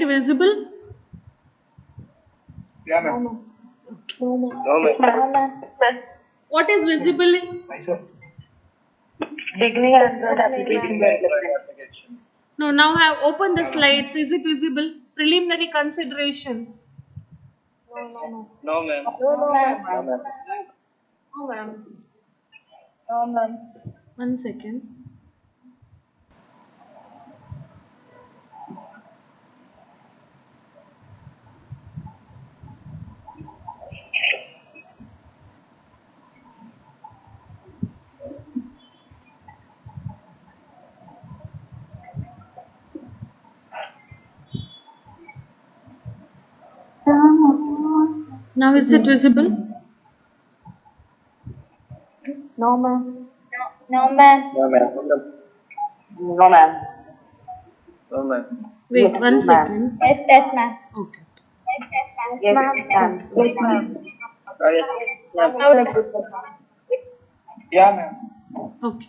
visible? Yeah, ma'am. No, ma'am. No, ma'am. No, ma'am. What is visible? Beginning Android application development. No, now I have opened the slides. Is it visible? Preliminary consideration. No, ma'am. No, ma'am. No, ma'am. Oh, ma'am. No, ma'am. 1 second. Now is it visible? No, ma'am. No, ma'am. No, ma'am. No, ma'am. No, ma'am. Wait, Yes, 1 ma'am. second. Yes, ma'am. Okay. Yes, ma'am. Yes, ma'am. Yes, ma'am. Now like this, ma'am. Yeah, ma'am. Okay.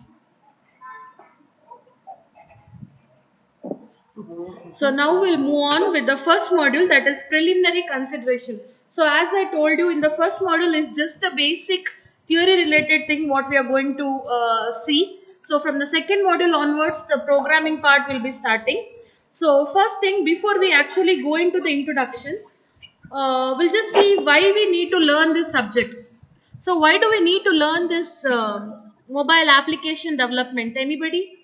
So now we'll move on with the first module, that is preliminary consideration. So as I told you, in the first module is just a basic theory related thing what we are going to see. So from the second module onwards, the programming part will be starting. So first thing, before we actually go into the introduction, we'll just see why we need to learn this subject. So why do we need to learn this mobile application development? Anybody?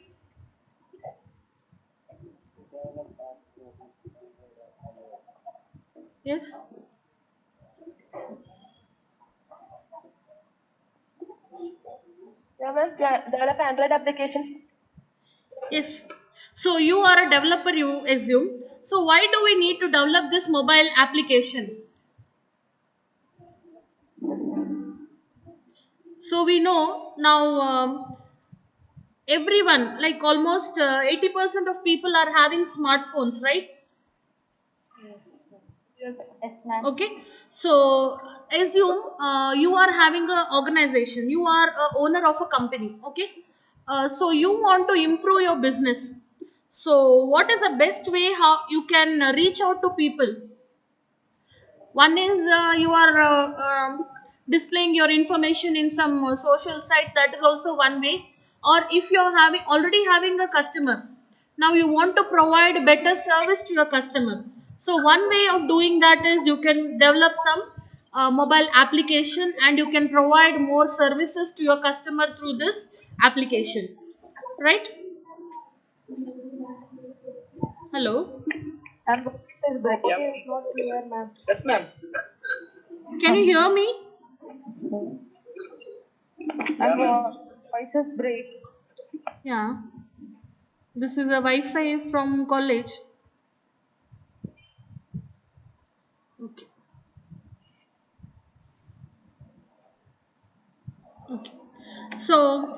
Yes. Yeah, ma'am. Develop Android applications. Yes. So you are a developer, you assume. So why do we need to develop this mobile application? So we know now everyone, like almost 80% of people are having smartphones, right? Yes, ma'am. Okay. So assume you are having a organization, you are a owner of a company. Okay. So you want to improve your business. So what is the best way how you can reach out to people? One is you are displaying your information in some social sites. That is also one way. Or if you are having already having a customer, now you want to provide better service to your customer. So one way of doing that is you can develop some mobile application and you can provide more services to your customer through this application. Right? Hello. And voice is breaking. Yeah. It's not clear, ma'am. Yes, ma'am. Can you hear me? And voice is break. Yeah. This is a Wi-Fi from college. Okay. Okay. So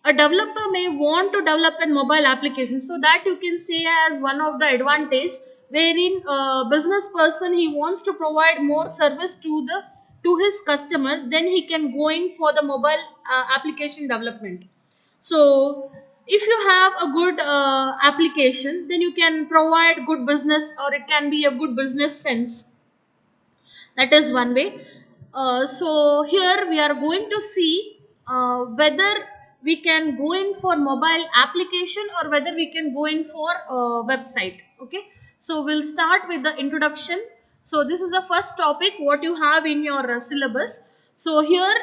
a developer may want to develop a mobile application, so that you can say as one of the advantage, wherein a business person he wants to provide more service to his customer, then he can going for the mobile application development. So if you have a good application, then you can provide good business, or it can be a good business sense. That is one way. So here we are going to see whether we can go in for mobile application or whether we can go in for website. Okay. So we'll start with the introduction. So this is the first topic what you have in your syllabus. So here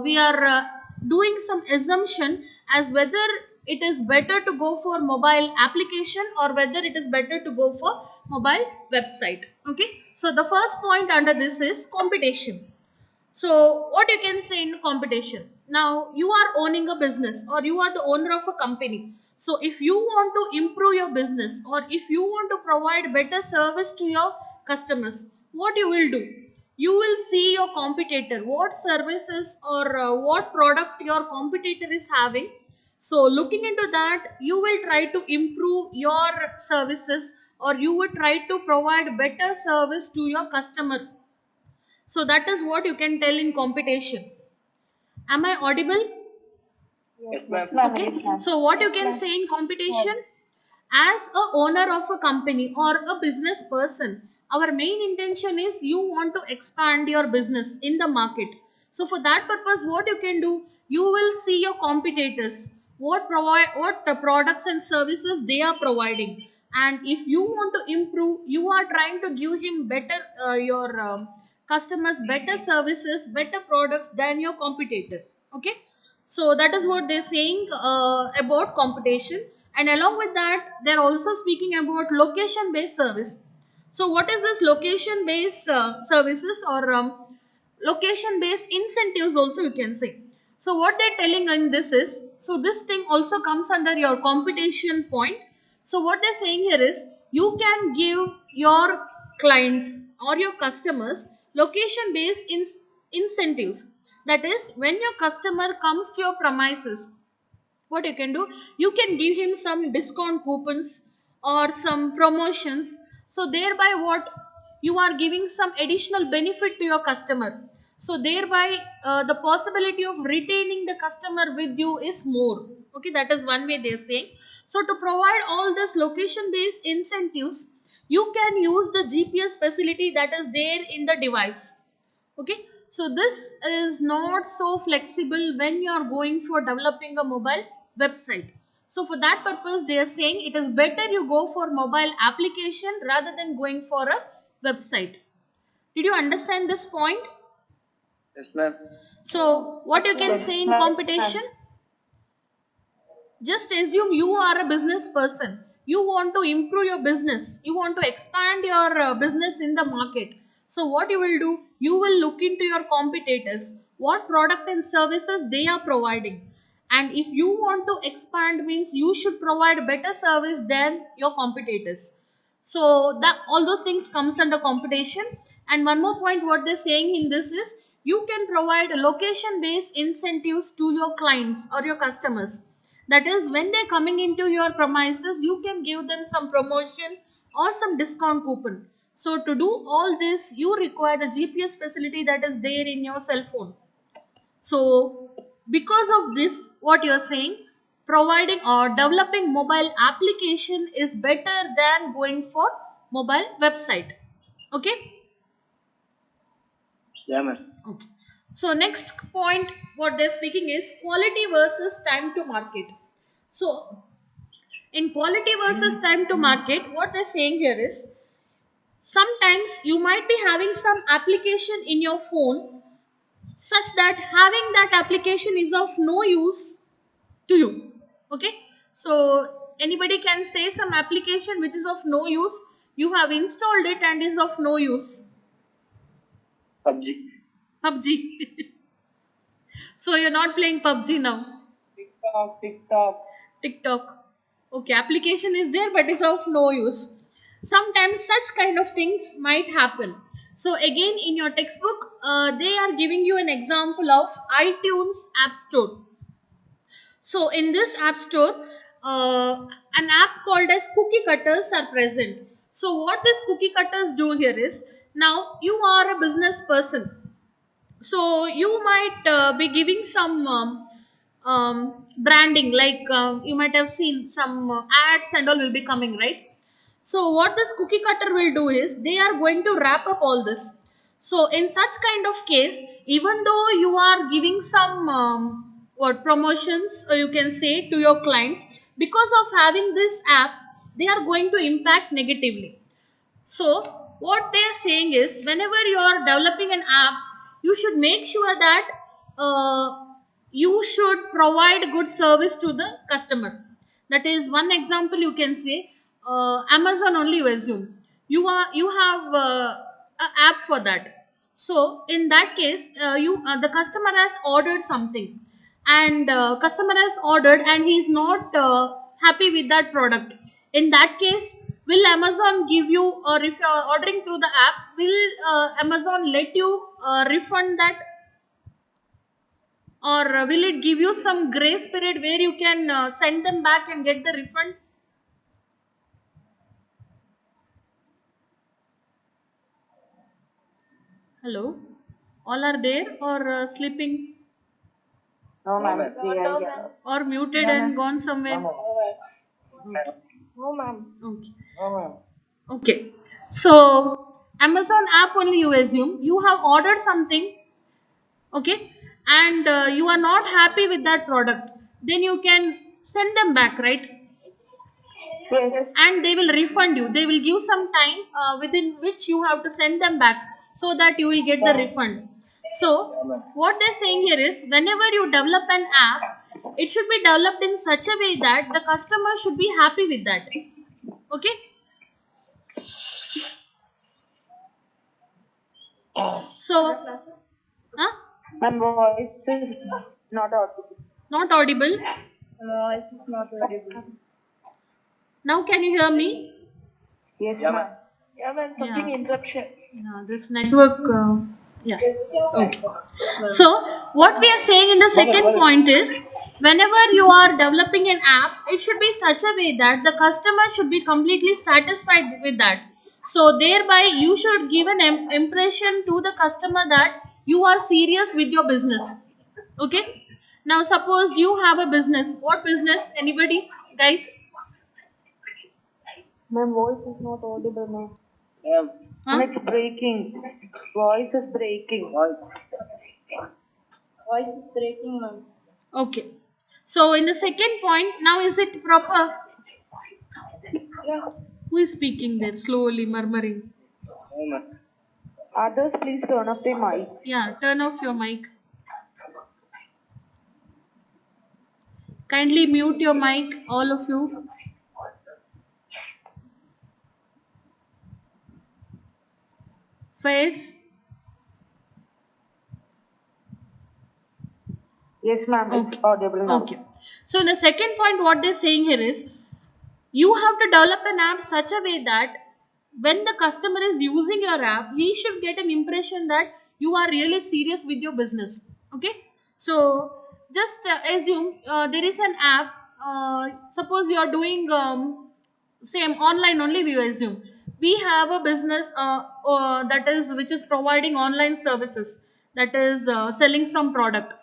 we are doing some assumption as whether it is better to go for mobile application or whether it is better to go for mobile website. Okay. So the first point under this is competition. So what you can say in competition, now you are owning a business or you are the owner of a company. So if you want to improve your business or if you want to provide better service to your customers, what you will do, you will see your competitor what services or what product your competitor is having. So looking into that, you will try to improve your services or you will try to provide better service to your customer. So that is what you can tell in competition. Am I audible? Yes, ma'am. Okay. So what you can say in competition? As a owner of a company or a business person, our main intention is you want to expand your business in the market. So for that purpose, what you can do, you will see your competitors, what the products and services they are providing, and if you want to improve, you are trying to give him better your customers better services, better products than your competitor. Okay, so that is what they're saying about competition. And along with that, they're also speaking about location based service. So what is this location based services, or location based incentives also you can say. So what they're telling in this is, so this thing also comes under your competition point. So what they're saying here is, you can give your clients or your customers location based incentives. That is, when your customer comes to your premises, what you can do, you can give him some discount coupons or some promotions. So thereby what, you are giving some additional benefit to your customer. So thereby the possibility of retaining the customer with you is more. Okay, that is one way they're saying. So to provide all this location based incentives, you can use the GPS facility that is there in the device. Okay, so this is not so flexible when you are going for developing a mobile website. So for that purpose, they are saying it is better you go for mobile application rather than going for a website. Did you understand this point? Yes, ma'am. So what you can Yes, say in ma'am. competition, just assume you are a business person, you want to improve your business, you want to expand your business in the market. So what you will do, you will look into your competitors, what product and services they are providing, and if you want to expand, means you should provide better service than your competitors. So that all those things comes under competition. And one more point what they're saying in this is, you can provide location based incentives to your clients or your customers. That is, when they're coming into your premises, you can give them some promotion or some discount coupon. So to do all this, you require the GPS facility that is there in your cell phone. So because of this, what you're saying, providing or developing mobile application is better than going for mobile website. Okay. Yeah, ma'am. Okay. So next point, what they're speaking is quality versus time to market. So in quality versus time to market, what they're saying here is, sometimes you might be having some application in your phone such that having that application is of no use to you. Okay, so anybody can say some application which is of no use, you have installed it and is of no use. PUBG. PUBG. So you're not playing PUBG now. TikTok, TikTok. TikTok. Okay, application is there but is of no use. Sometimes such kind of things might happen. So again, in your textbook, they are giving you an example of iTunes App Store. So in this App Store, an app called as cookie cutters are present. So what these cookie cutters do here is, now you are a business person, so you might be giving some branding, like you might have seen some ads and all will be coming, right? So what this cookie cutter will do is, they are going to wrap up all this. So in such kind of case, even though you are giving some what promotions, you can say, to your clients, because of having these apps, they are going to impact negatively. So, what they're saying is, whenever you are developing an app, you should make sure that you should provide good service to the customer. That is one example you can say. Amazon only you assume, you have an app for that. So in that case, you the customer has ordered something, and customer has ordered and he is not happy with that product. In that case, will Amazon give you, or if you are ordering through the app, will Amazon let you refund that, or will it give you some grace period where you can send them back and get the refund? Hello, all are there or sleeping, No, No, ma'am. ma'am. They are, yeah. or muted No, and ma'am. gone somewhere? No, ma'am. Okay. No, ma'am. Okay. No, ma'am. Okay. So Amazon app only you assume you have ordered something, okay, and you are not happy with that product, then you can send them back, right? Yes. And they will refund you. They will give some time within which you have to send them back so that you will get the Yeah. refund. So Yeah, ma'am. what they're saying here is whenever you develop an app, it should be developed in such a way that the customer should be happy with that. Okay. So huh? My voice is not audible. Not audible. Voice is not audible. Now can you hear me? Yes, Yeah, ma'am. ma'am. Yeah, ma'am. Yeah. Something interruption. Yeah, this network. Yeah. Okay. So, what we are saying in the second point is whenever you are developing an app, it should be such a way that the customer should be completely satisfied with that. So, thereby, you should give an impression to the customer that you are serious with your business. Okay. Now, suppose you have a business. What business? Anybody? Guys? My voice is not audible, ma'am. Ma'am. And Huh? it's breaking. Voice is breaking. Voice. Voice is breaking, ma'am. Okay. So, in the second point, now is it proper? Yeah. Who is speaking there slowly, murmuring? No, ma'am. Others, please turn off their mics. Yeah, turn off your mic. Kindly mute your mic, all of you. Face. Yes, ma'am. It's Okay. audible Okay. now. So, in the second point, what they're saying here is you have to develop an app such a way that when the customer is using your app, he should get an impression that you are really serious with your business. Okay. So, just assume there is an app. Suppose you are doing same online only. We assume we have a business that is which is providing online services, that is selling some product,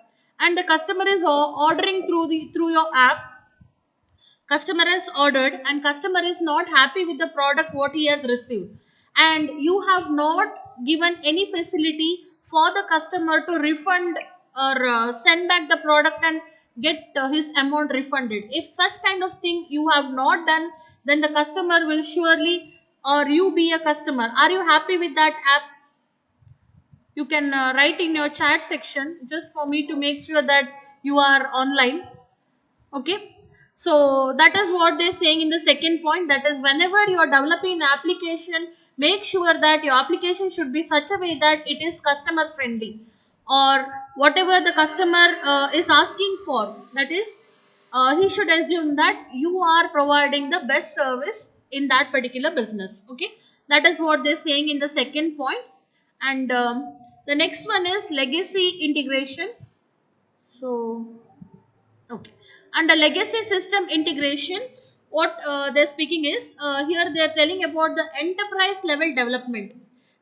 and the customer is ordering through your app. Customer has ordered and customer is not happy with the product what he has received, and you have not given any facility for the customer to refund or send back the product and get his amount refunded. If such kind of thing you have not done, then the customer will surely, or you be a customer, are you happy with that app? You can write in your chat section just for me to make sure that you are online. Okay. So that is what they're saying in the second point, that is whenever you are developing an application, make sure that your application should be such a way that it is customer friendly, or whatever the customer is asking for, that is he should assume that you are providing the best service in that particular business. Okay. That is what they're saying in the second point. And the next one is legacy integration. So okay. And the legacy system integration, what they're speaking is here they're telling about the enterprise level development.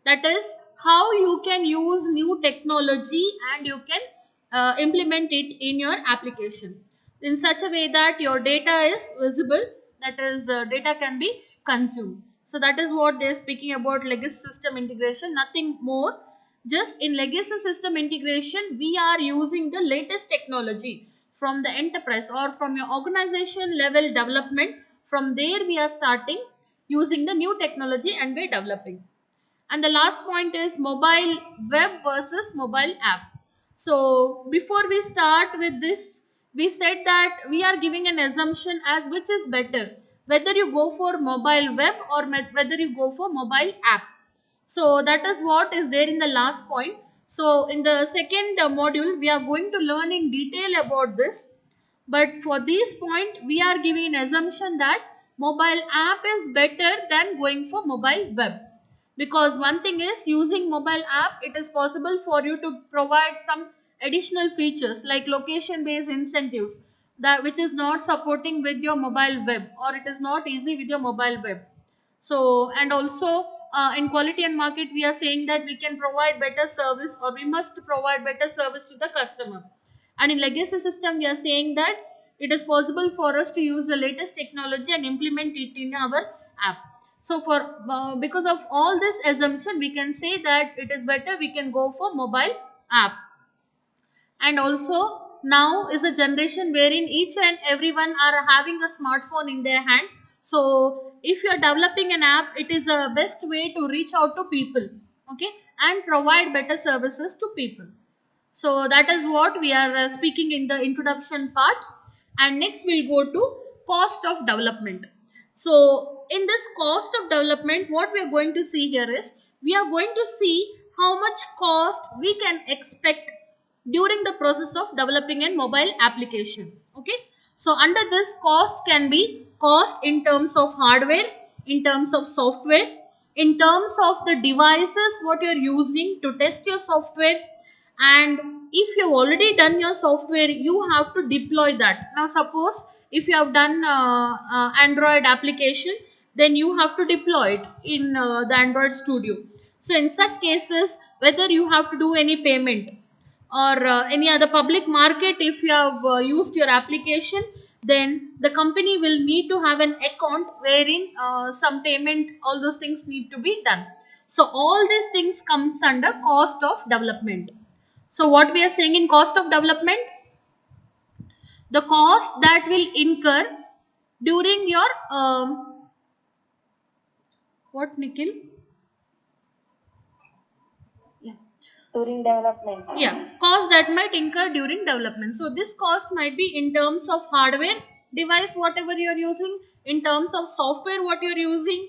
That is how you can use new technology and you can implement it in your application in such a way that your data is visible, that is, data can be consumed. So that is what they're speaking about legacy system integration, nothing more. Just in legacy system integration, we are using the latest technology from the enterprise or from your organization level development. From there, we are starting using the new technology and we're developing. And the last point is mobile web versus mobile app. So before we start with this, we said that we are giving an assumption as which is better, whether you go for mobile web or whether you go for mobile app. So that is what is there in the last point. So in the second module, we are going to learn in detail about this. But for this point, we are giving an assumption that mobile app is better than going for mobile web. Because one thing is using mobile app, it is possible for you to provide some additional features like location based incentives, that which is not supporting with your mobile web, or it is not easy with your mobile web. So and also in quality and market, we are saying that we can provide better service, or we must provide better service to the customer. And in legacy system, we are saying that it is possible for us to use the latest technology and implement it in our app. So for because of all this assumption, we can say that it is better we can go for mobile app. And also now is a generation wherein each and everyone are having a smartphone in their hand. So if you are developing an app, it is a best way to reach out to people, okay, and provide better services to people. So that is what we are speaking in the introduction part. And next we'll go to cost of development. So in this cost of development, what we are going to see here is we are going to see how much cost we can expect during the process of developing a mobile application. Okay. So under this, cost can be cost in terms of hardware, in terms of software, in terms of the devices what you're using to test your software. And if you've already done your software, you have to deploy that. Now suppose if you have done Android application, then you have to deploy it in the Android Studio. So in such cases, whether you have to do any payment or any other public market, if you have used your application, then the company will need to have an account wherein some payment, all those things need to be done. So all these things comes under cost of development. So what we are saying in cost of development, the cost that will incur during your what, Nikhil? Yeah. During development. Yeah, cost that might incur during development. So this cost might be in terms of hardware device whatever you are using, in terms of software what you are using,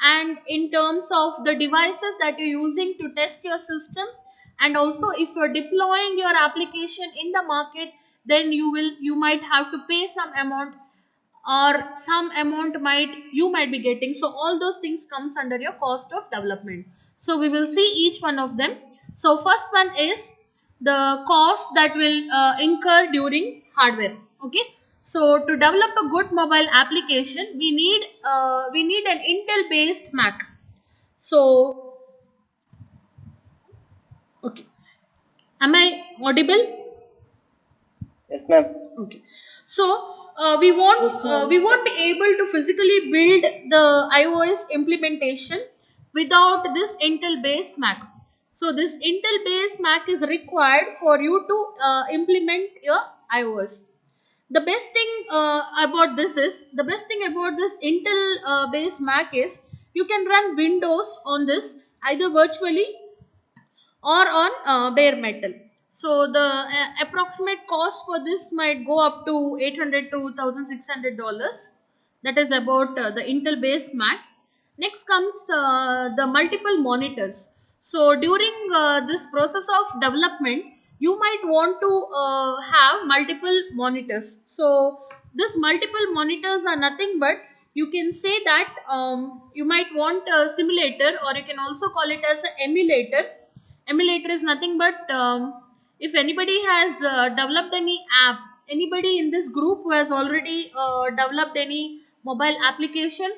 and in terms of the devices that you're using to test your system. And also if you're deploying your application in the market, then you might have to pay some amount, or some amount might you might be getting. So all those things comes under your cost of development. So we will see each one of them. So first one is the cost that will incur during hardware. Okay. So to develop a good mobile application, we need an Intel based Mac. So okay, am I audible? Yes, ma'am. Okay. So we won't be able to physically build the iOS implementation without this Intel based Mac. So this Intel based Mac is required for you to implement your iOS. The best thing about this Intel based Mac is you can run Windows on this either virtually or on bare metal. So the approximate cost for this might go up to 800 to $1,600. That is about the Intel based Mac. Next comes the multiple monitors. So during this process of development, you might want to have multiple monitors. So this multiple monitors are nothing but, you can say that you might want a simulator, or you can also call it as an emulator. Emulator is nothing but, if anybody has developed any app, anybody in this group who has already developed any mobile application.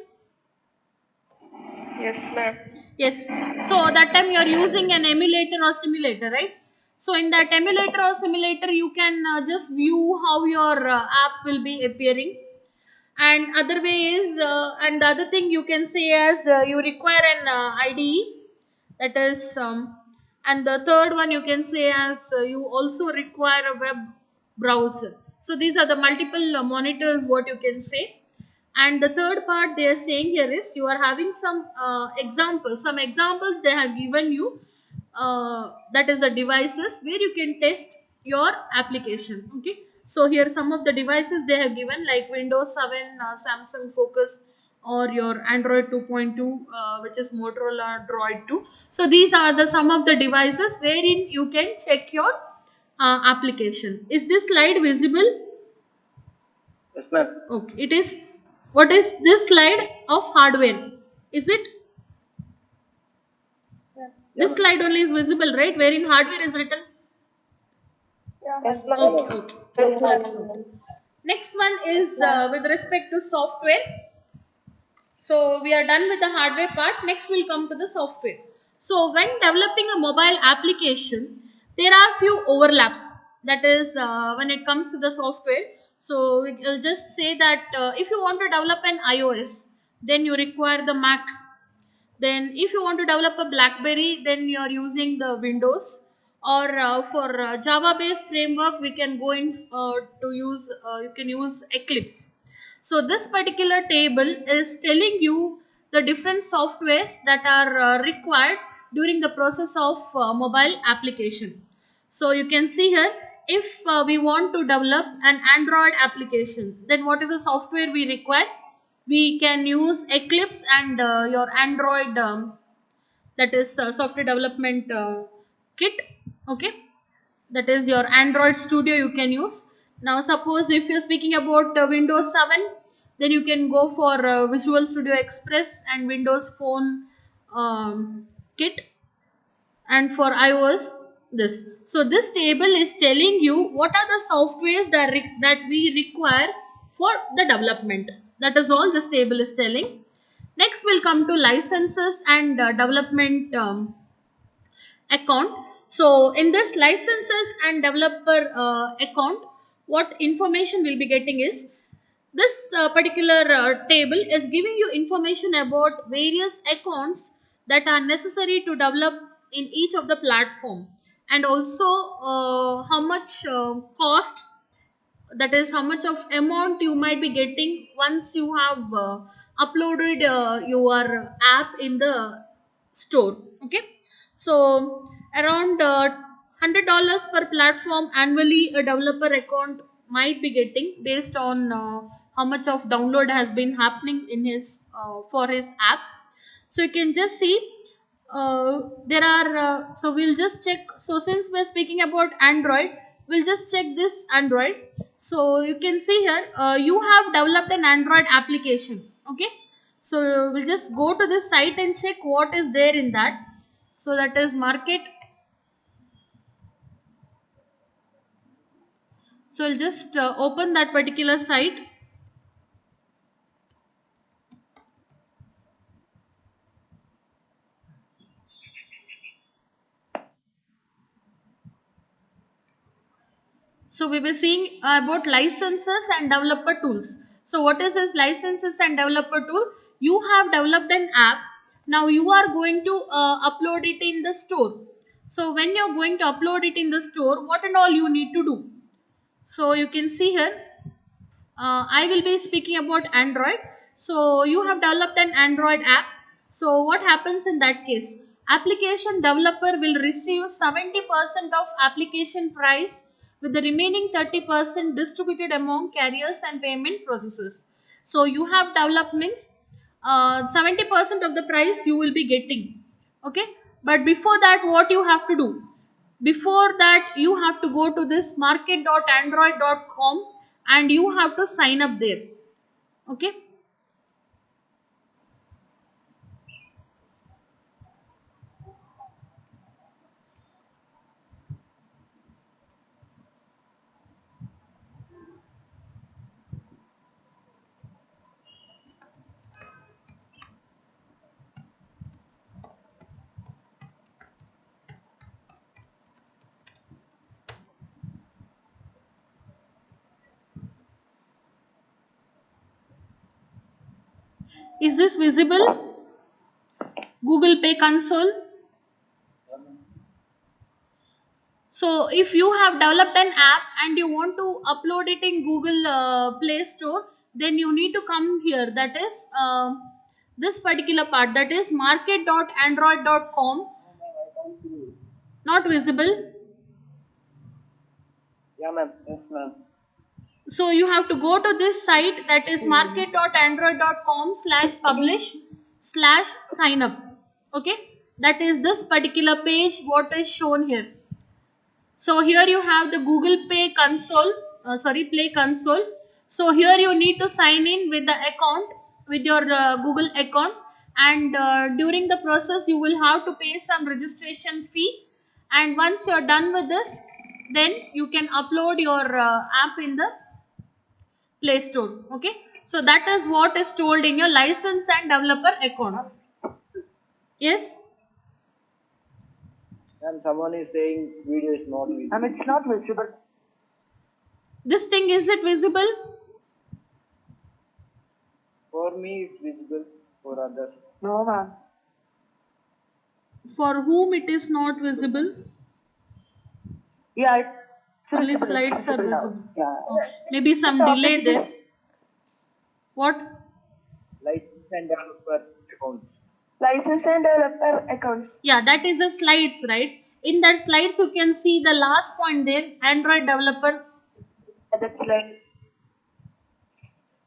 Yes, ma'am. Yes. So that time you are using an emulator or simulator, right? So in that emulator or simulator, you can just view how your app will be appearing. And other way is, and the other thing you can say as, you require an IDE, that is, and the third one you can say as, you also require a web browser. So these are the multiple monitors what you can say. And the third part they are saying here is, you are having some examples they have given you, that is the devices where you can test your application. Okay. So here some of the devices they have given, like Windows 7, Samsung Focus, or your Android 2.2, which is Motorola Droid 2. So these are the some of the devices wherein you can check your application. Is this slide visible? Yes, ma'am. Okay, it is. What is this slide of hardware? Is it Yeah, this ma'am. slide only is visible, right? Wherein hardware is written. Yes, ma'am. Okay, okay. Yes, ma'am. Next one is with respect to software. So we are done with the hardware part. Next we'll come to the software. So when developing a mobile application, there are few overlaps. That is when it comes to the software. So we'll just say that if you want to develop an iOS, then you require the Mac. Then if you want to develop a BlackBerry, then you are using the Windows. Or for Java based framework, we can go in to use you can use Eclipse. So this particular table is telling you the different softwares that are required during the process of mobile application. So you can see here, if we want to develop an Android application, then what is the software we require? We can use Eclipse and your Android, that is software development kit. Okay, that is your Android Studio you can use. Now suppose if you're speaking about Windows 7, then you can go for Visual Studio Express and Windows Phone kit. And for iOS, this. So this table is telling you what are the softwares that we require for the development. That is all this table is telling. Next we'll come to licenses and development account. So in this licenses and developer account, what information we'll be getting is this particular table is giving you information about various accounts that are necessary to develop in each of the platform, and also how much cost, that is how much of amount you might be getting once you have uploaded your app in the store. Okay, so around $100 per platform annually a developer account might be getting based on how much of download has been happening in his for his app. So you can just see there are so we'll just check. So since we're speaking about Android, we'll just check this Android. So you can see here, you have developed an Android application. Okay, so we'll just go to this site and check what is there in that. So that is market. So I'll just open that particular site. So we were seeing about licenses and developer tools. So what is this licenses and developer tool? You have developed an app. Now you are going to upload it in the store. So when you're going to upload it in the store, what and all you need to do? So you can see here, I will be speaking about Android. So you have developed an Android app. So what happens in that case? Application developer will receive 70% of application price, with the remaining 30% distributed among carriers and payment processors. So you have developed means 70% of the price you will be getting. Okay, but before that, what you have to do? Before that, you have to go to this market.android.com and you have to sign up there. Okay, is this visible? Google Pay console. So if you have developed an app and you want to upload it in Google Play Store, then you need to come here. That is this particular part, that is market.android.com. Not visible. Yeah, ma'am. Yes, ma'am. So you have to go to this site, that is market.android.com/publish/sign up. Okay, that is this particular page what is shown here. So here you have the Google Pay console, Play console. So here you need to sign in with the account, with your Google account, and during the process you will have to pay some registration fee. And once you're done with this, then you can upload your app in the Play Store. Okay, so that is what is told in your license and developer account. Yes. Ma'am, someone is saying video is not visible. It's not visible. This thing, is it visible? For me, it's visible. For others, No, ma'am. For whom it is not visible? Yeah, it's Only visible. It's slides are visible now. visible. Yeah. Oh, maybe some The delay topic there. is What? license and developer accounts. license and developer accounts. Yeah, that is the slides, right? In that slides, you can see the last point there, Android developer. That's like,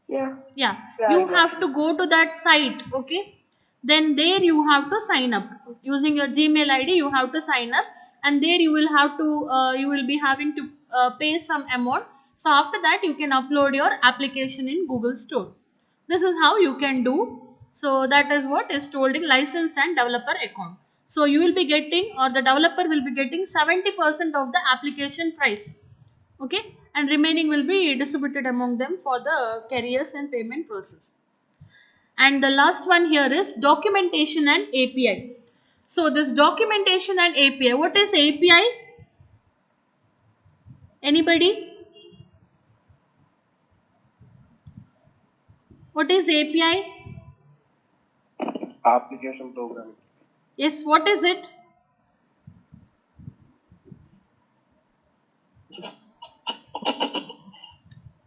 yeah. Yeah, Yeah, you yeah. have to go to that site, okay? Then there you have to sign up using your Gmail ID. You have to sign up, and there you will have to you will be having to pay some amount. So after that, you can upload your application in Google Store. This is how you can do. So that is what is told in license and developer account. So you will be getting, or the developer will be getting 70% of the application price, okay, and remaining will be distributed among them for the carriers and payment process. And the last one here is documentation and API. So this documentation and API, what is API? Anybody? What is API? Application program. Yes, what is it?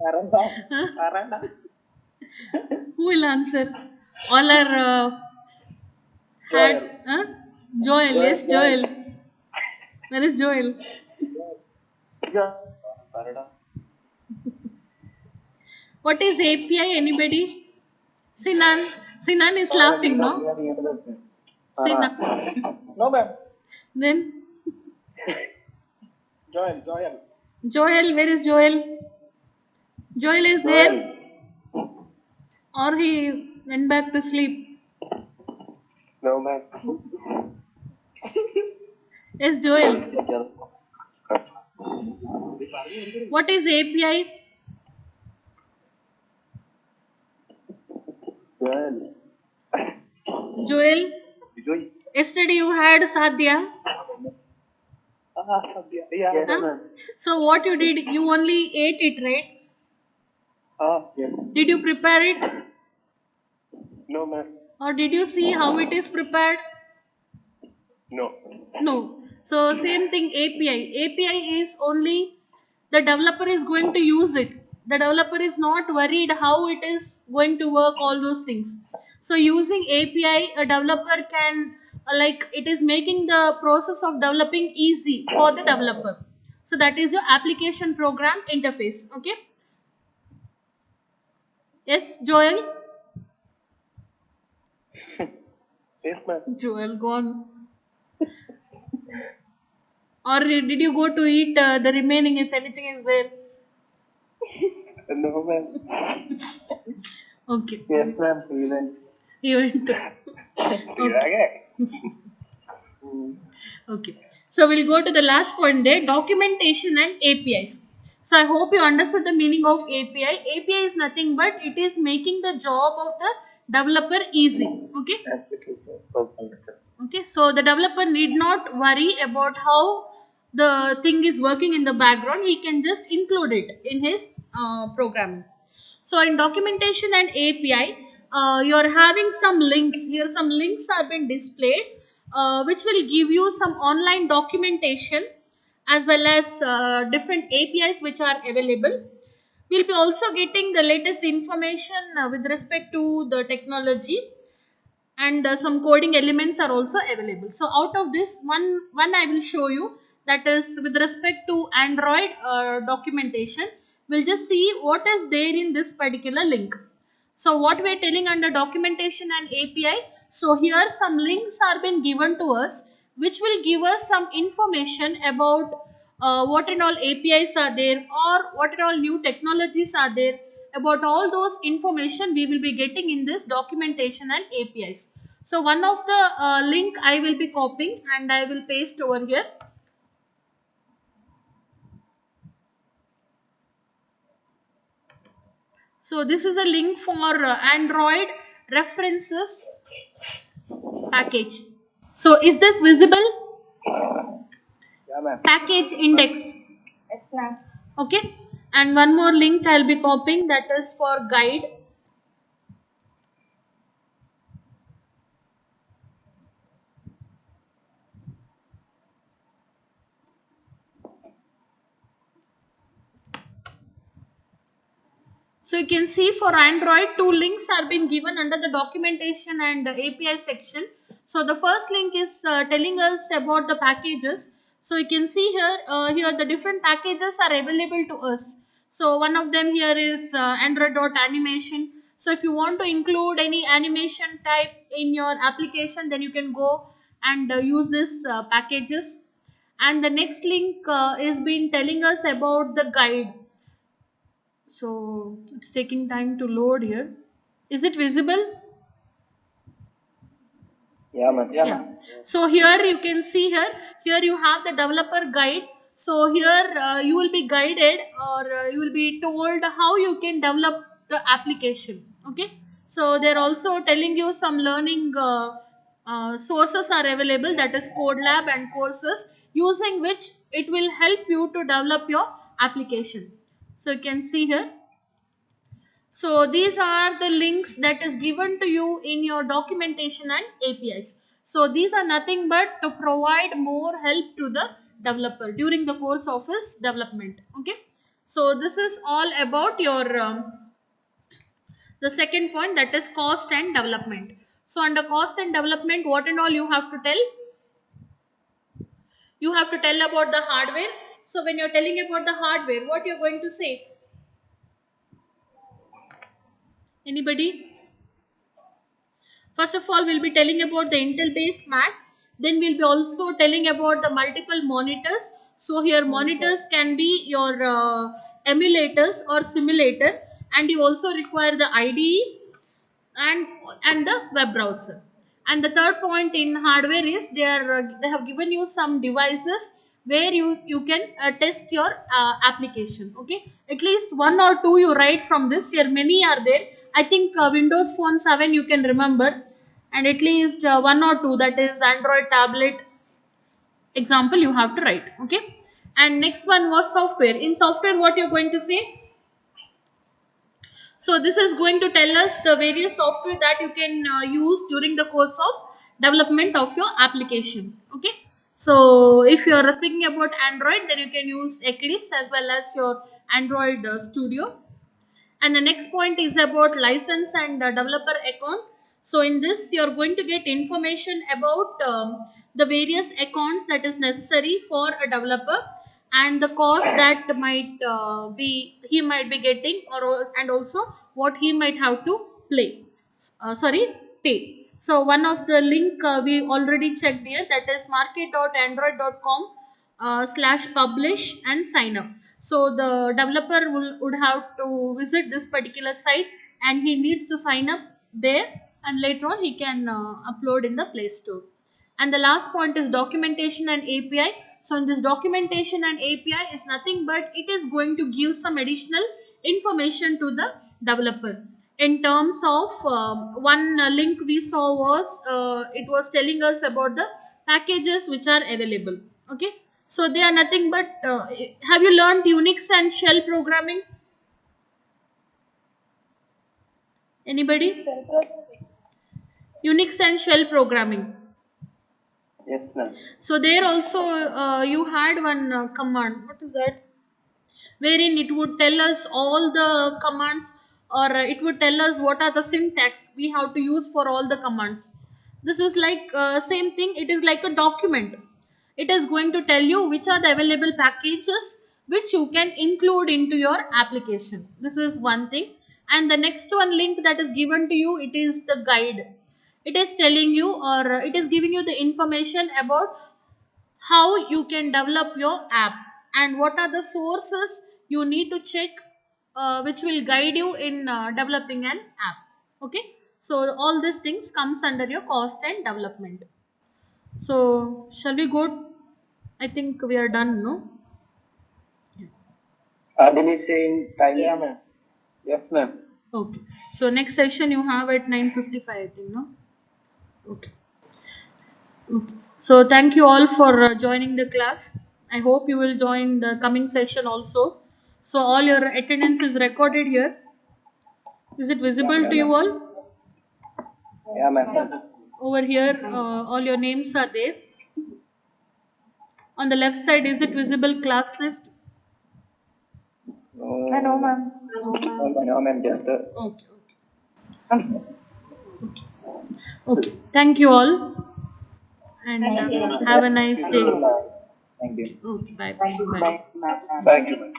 Aranda. Huh? Aranda. Who will answer? All are had Joel. huh? Joel, yes, Joel. Joel. Where is Joel? Yeah. Aranda. What is API? Anybody? Sinan. Sinan is laughing, no? Sinan. No, ma'am. Then Joel. Joel. Joel, where is Joel? Joel is there, or he went back to sleep? No, ma'am. Yes, Joel. What is API? Joel. Joel, Joel. yesterday you had Sadhya. Yeah. Yes, Huh? ma'am. So what you did, you only ate it, right? Yes. Did you prepare it, No, ma'am. or did you see how it is prepared? No. No. So same thing, API. API is only the developer is going to use it. The developer is not worried how it is going to work, all those things. So using API, a developer can like it is making the process of developing easy for the developer. So that is your application program interface. Okay. Yes, Joel. Yes, ma'am. Joel gone. Or did you go to eat the remaining if anything is there? No, ma'am. Okay. Yes, ma'am. Even. You went to. Okay. Okay. So we'll go to the last point there, documentation and APIs. So I hope you understood the meaning of API. API is nothing but it is making the job of the developer easy. Okay. Application program. Okay. So the developer need not worry about how the thing is working in the background. He can just include it in his programming. So in documentation and API, you're having some links here. Some links have been displayed, which will give you some online documentation as well as different APIs which are available. We'll be also getting the latest information with respect to the technology, and some coding elements are also available. So out of this one I will show you, that is with respect to Android documentation. We'll just see what is there in this particular link. So what we're telling under documentation and API, so here some links are been given to us which will give us some information about what and all APIs are there, or what and all new technologies are there. About all those information we will be getting in this documentation and APIs. So one of the link I will be copying and I will paste over here. So this is a link for Android references package. So is this visible? Yeah, ma'am. Package index. Yes, ma'am. Okay. And one more link I'll be copying, that is for guide. So you can see for Android, two links are being given under the documentation and API section. So the first link is telling us about the packages. So you can see here the different packages are available to us. So one of them here is Android.animation. So if you want to include any animation type in your application, then you can go and use this packages. And the next link is been telling us about the guide. So it's taking time to load here. Is it visible? Yeah, ma'am. Yeah. So here you can see here you have the developer guide. So here you will be guided, or you will be told how you can develop the application. Okay. So they're also telling you some learning sources are available, that is CodeLab and courses, using which it will help you to develop your application. So you can see here. So these are the links that is given to you in your documentation and APIs. So these are nothing but to provide more help to the developer during the course of his development. Okay. So this is all about your the second point, that is cost and development. So under cost and development, what and all you have to tell? You have to tell about the hardware. So when you're telling about the hardware, what you're going to say? Anybody? First of all, we'll be telling about the Intel based Mac. Then we'll be also telling about the multiple monitors. So here monitors can be your emulators or simulator, and you also require the IDE and the web browser. And the third point in hardware is they have given you some devices where you can test your application. Okay, at least one or two you write from this. Here many are there. I think Windows Phone 7 you can remember, and at least one or two, that is Android tablet example, you have to write. Okay. And next one was software. In software, what you're going to say? So this is going to tell us the various software that you can use during the course of development of your application. Okay. So if you are speaking about Android, then you can use Eclipse as well as your Android Studio. And the next point is about license and developer account. So in this, you're going to get information about the various accounts that is necessary for a developer, and the cost that might be he might be getting, or and also what he might have to play. Sorry, pay. So one of the link we already checked here, that is market.android.com slash publish and sign up. So the developer would have to visit this particular site, and he needs to sign up there, and later on he can upload in the Play Store. And the last point is documentation and API. So in this documentation and API is nothing but it is going to give some additional information to the developer. In terms of one link we saw was it was telling us about the packages which are available. Okay. So they are nothing but have you learned Unix and shell programming? Anybody? Unix and shell programming. Yes, ma'am. So there also you had one command. What is that? Wherein it would tell us all the commands, or it would tell us what are the syntax we have to use for all the commands. This is like same thing. It is like a document. It is going to tell you which are the available packages which you can include into your application. This is one thing. And the next one link that is given to you, it is the guide. It is telling you, or it is giving you the information about how you can develop your app, and what are the sources you need to check, which will guide you in developing an app. Okay. So all these things comes under your cost and development. So shall we go? I think we are done, no? Adini saying time. Yeah, ma'am. Yes, ma'am. Okay. So next session you have at 9:55, I think, no? Okay. Okay. So thank you all for joining the class. I hope you will join the coming session also. So all your attendance is recorded here. Is it visible to you all? Yeah, ma'am. Over here, all your names are there. On the left side, is it visible class list? I know, ma'am. No, ma'am. Just Okay, okay. Okay. Thank you all, and have a nice day. thank you. Okay, bye. Thank you, Bye. ma'am. Thank you, ma'am.